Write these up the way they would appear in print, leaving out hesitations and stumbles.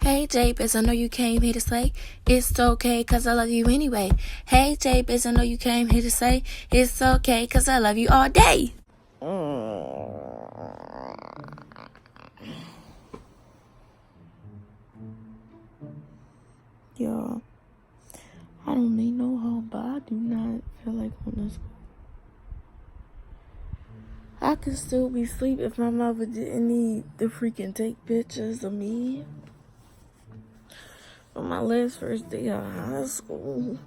Hey J-Biz, I know you came here to say it's okay cause I love you anyway. Hey J-Biz, I know you came here to say it's okay cause I love you all day. Y'all, I don't need no help, but I do not feel like going to school. I could still be asleep if my mother didn't need to freaking take pictures of me on my last first day of high school.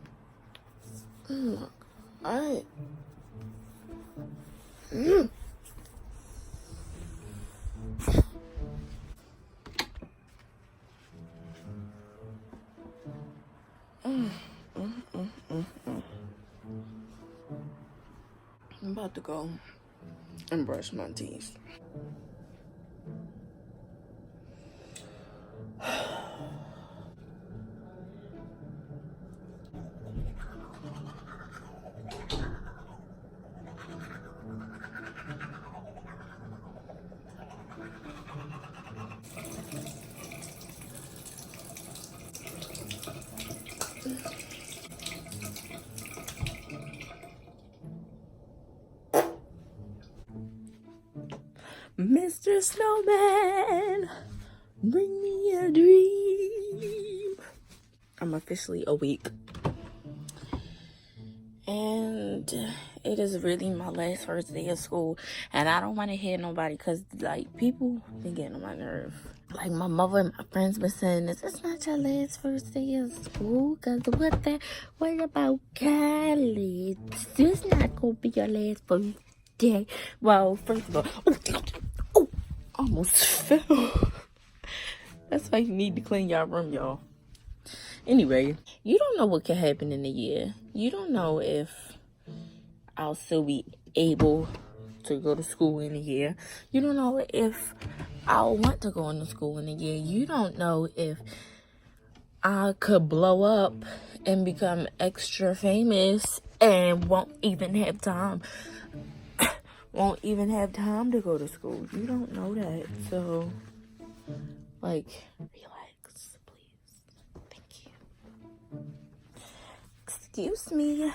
Oh my God. I'm about to go and brush my teeth. Mr. Snowman, bring me a dream. I'm officially awake. And it is really my last first day of school. And I don't want to hear nobody because, like, people been getting on my nerve. Like, my mother and my friends been saying this. It's not your last first day of school. Because what about college? This not going to be your last first day. Well, first of all, almost fell. That's why you need to clean your room, y'all. Anyway, you don't know what could happen in a year. You don't know if I'll still be able to go to school in a year. You don't know if I'll want to go into school in a year. You don't know if I could blow up and become extra famous and won't even have time to go to school. You don't know that. So, like, relax, please. Thank you. Excuse me.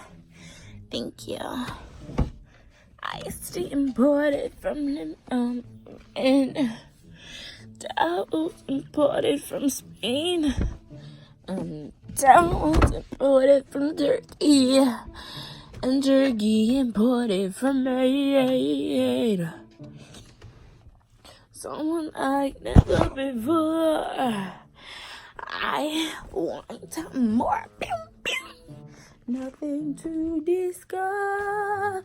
Thank you. Iced tea imported from the, and towels imported from Spain. Towels imported from Turkey. And turkey imported from Maine. Someone I've never before. I want more. Pew, pew. Nothing to discuss.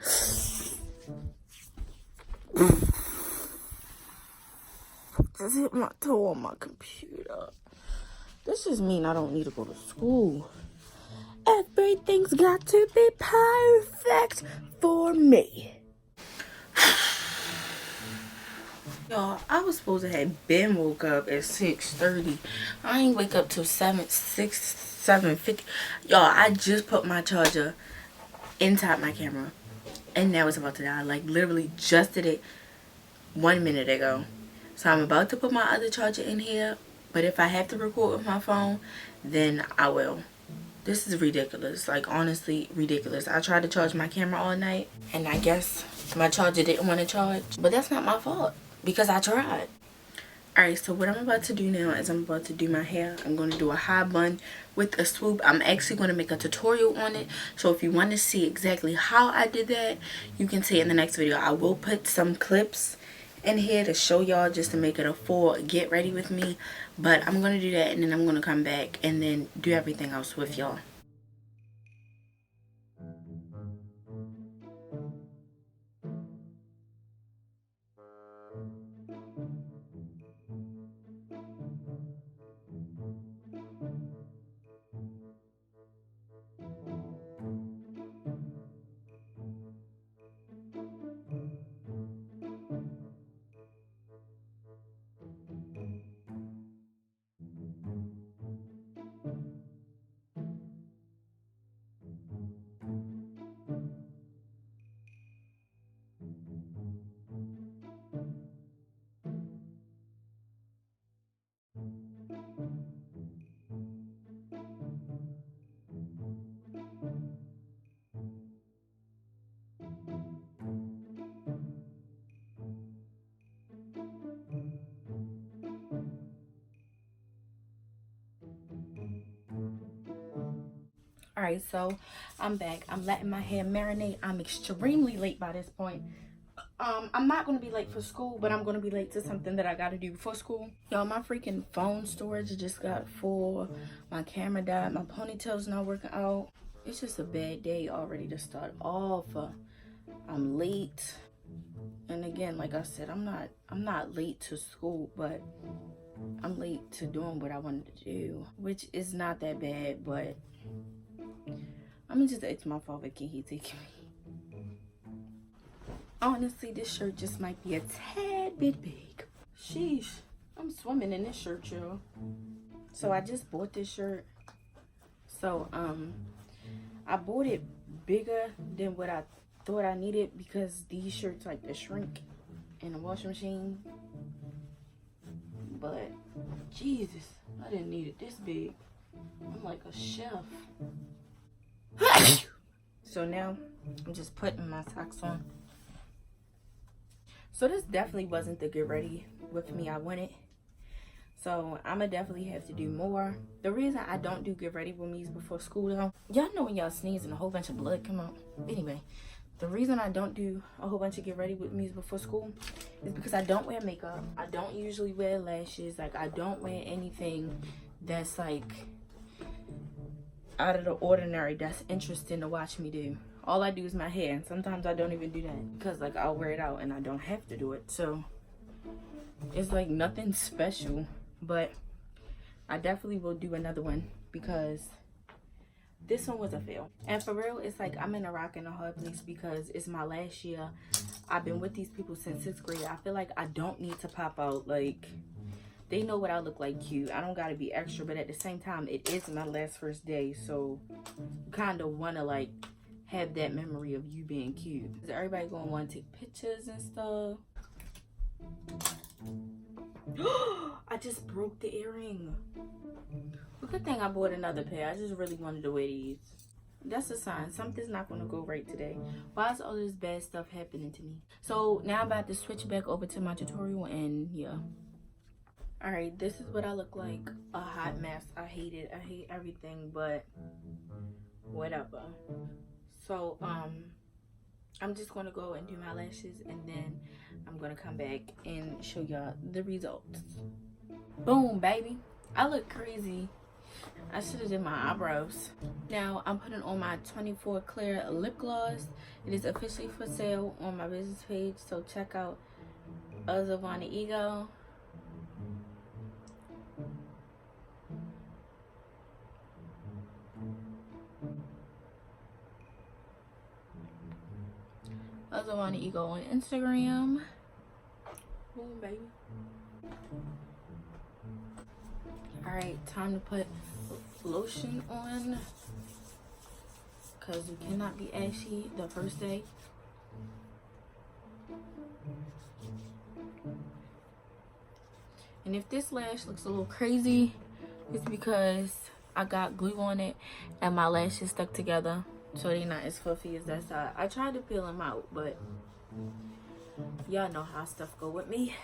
Just hit my toe on my computer. This just means I don't need to go to school. Everything's got to be perfect for me. Y'all, I was supposed to have been woke up at 6:30. I ain't wake up till 7:50. Y'all, I just put my charger inside my camera. And now it's about to die. Like, literally just did it 1 minute ago. So I'm about to put my other charger in here. But if I have to record with my phone, then I will. This is ridiculous. Like, honestly, ridiculous. I tried to charge my camera all night. And I guess my charger didn't want to charge. But that's not my fault. Because I tried. Alright, so what I'm about to do now is I'm about to do my hair. I'm going to do a high bun with a swoop. I'm actually going to make a tutorial on it. So if you want to see exactly how I did that, you can see it in the next video. I will put some clips in here to show y'all just to make it a full get ready with me. But I'm going to do that and then I'm going to come back and then do everything else with y'all. Alright, so I'm back. I'm letting my hair marinate. I'm extremely late by this point. I'm not gonna be late for school, but I'm gonna be late to something that I gotta do before school. Y'all, my freaking phone storage just got full. My camera died. My ponytail's not working out. It's just a bad day already to start off. I'm late. And again, like I said, I'm not late to school, but I'm late to doing what I wanted to do, which is not that bad, but I'm gonna just ask my father, can he take me? Honestly, this shirt just might be a tad bit big. Sheesh, I'm swimming in this shirt, y'all. So I just bought this shirt. So I bought it bigger than what I thought I needed because these shirts like to shrink in the washing machine. But Jesus, I didn't need it this big. I'm like a chef. So now I'm just putting my socks on. So this definitely wasn't the get ready with me I wanted. So I'ma definitely have to do more. The reason I don't do get ready with me's before school though, y'all know when y'all sneeze and a whole bunch of blood come out. Anyway, the reason I don't do a whole bunch of get ready with me's before school is because I don't wear makeup. I don't usually wear lashes. Like I don't wear anything that's like out of the ordinary that's interesting to watch me do. All I do is my hair, and sometimes I don't even do that because like I'll wear it out and I don't have to do it. So it's like nothing special, but I definitely will do another one because this one was a fail. And for real, it's like I'm in a rock and a hard place because it's my last year. I've been with these people since 6th grade. I feel like I don't need to pop out. Like, they know what I look like cute. I don't gotta be extra, but at the same time, it is my last first day, so you kind of want to like have that memory of you being cute. Everybody gonna want to take pictures and stuff. I just broke the earring. Good thing I bought another pair. I just really wanted to wear these. That's a sign something's not gonna go right today. Why is all this bad stuff happening to me? So now I'm about to switch back over to my tutorial, and yeah. Alright, this is what I look like. A hot mess. I hate it. I hate everything, but whatever. So I'm just gonna go and do my lashes, and then I'm gonna come back and show y'all the results. Boom, baby. I look crazy. I should have did my eyebrows. Now I'm putting on my 24 clear lip gloss. It is officially for sale on my business page, so check out Uzavana Ego. Uzavana Ego on Instagram. Boom, baby. Alright, time to put lotion on because you cannot be ashy the first day. And if this lash looks a little crazy, it's because I got glue on it and my lashes stuck together, so they're not as fluffy as that side. I tried to peel them out, but y'all know how stuff go with me.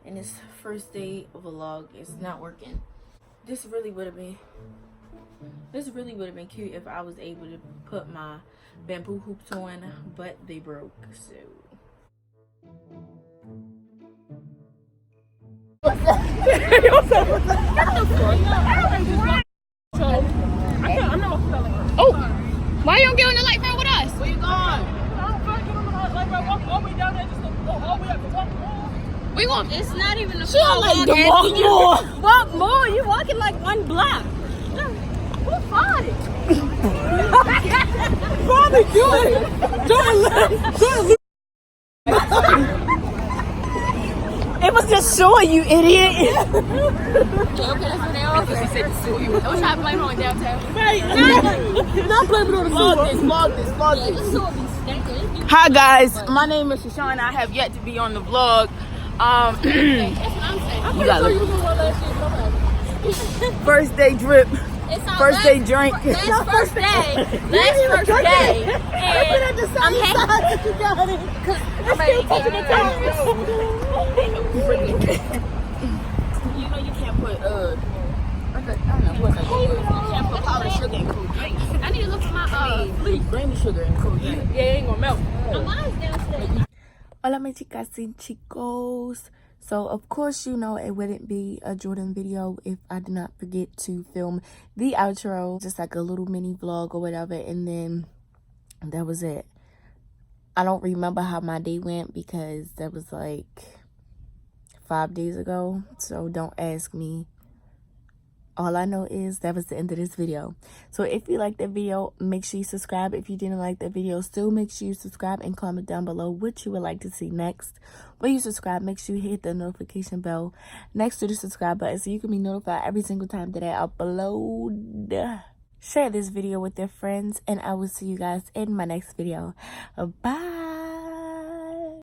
And this first day vlog is not working. This really would have been cute if I was able to put my bamboo hoops on, but they broke, so. Oh, why you don't get on the light rail with us? Where you going? I don't feel like getting on the light rail. Walk all the way down there just to go all the way up to walk more. We walk. It's not even a She don't like to walk more. Walk more. You walking like one block. Who farted? Probably do it. It was just showing, you idiot. Okay, that's what they all said. She said to sue you. Don't try to blame it on downtown. Right. Not blaming on the sewer. Vlog this. Yeah, the sewer be stinking. Hi guys, my name is Shoshana. I have yet to be on the vlog. That's what I'm saying. You got first day drip. First day drink. Last first day. Last first day. And I'm happy. I'm ready to get it. You know you can't put don't know what's I can't put powdered sugar in cocaine. I need to look for my Please, grainy sugar in cocaine. Yeah, it ain't gonna melt. mine's downstairs. Hola mis chicas y chicos. So of course you know it wouldn't be a Jordan video if I did not forget to film the outro, just like a little mini vlog or whatever, and then that was it. I don't remember how my day went because that was like 5 days ago, so don't ask me. All I know is that was the end of this video. So if you liked that video, make sure you subscribe. If you didn't like that video, still make sure you subscribe and comment down below what you would like to see next. When you subscribe, make sure you hit the notification bell next to the subscribe button so you can be notified every single time that I upload. Share this video with your friends, and I will see you guys in my next video. Bye.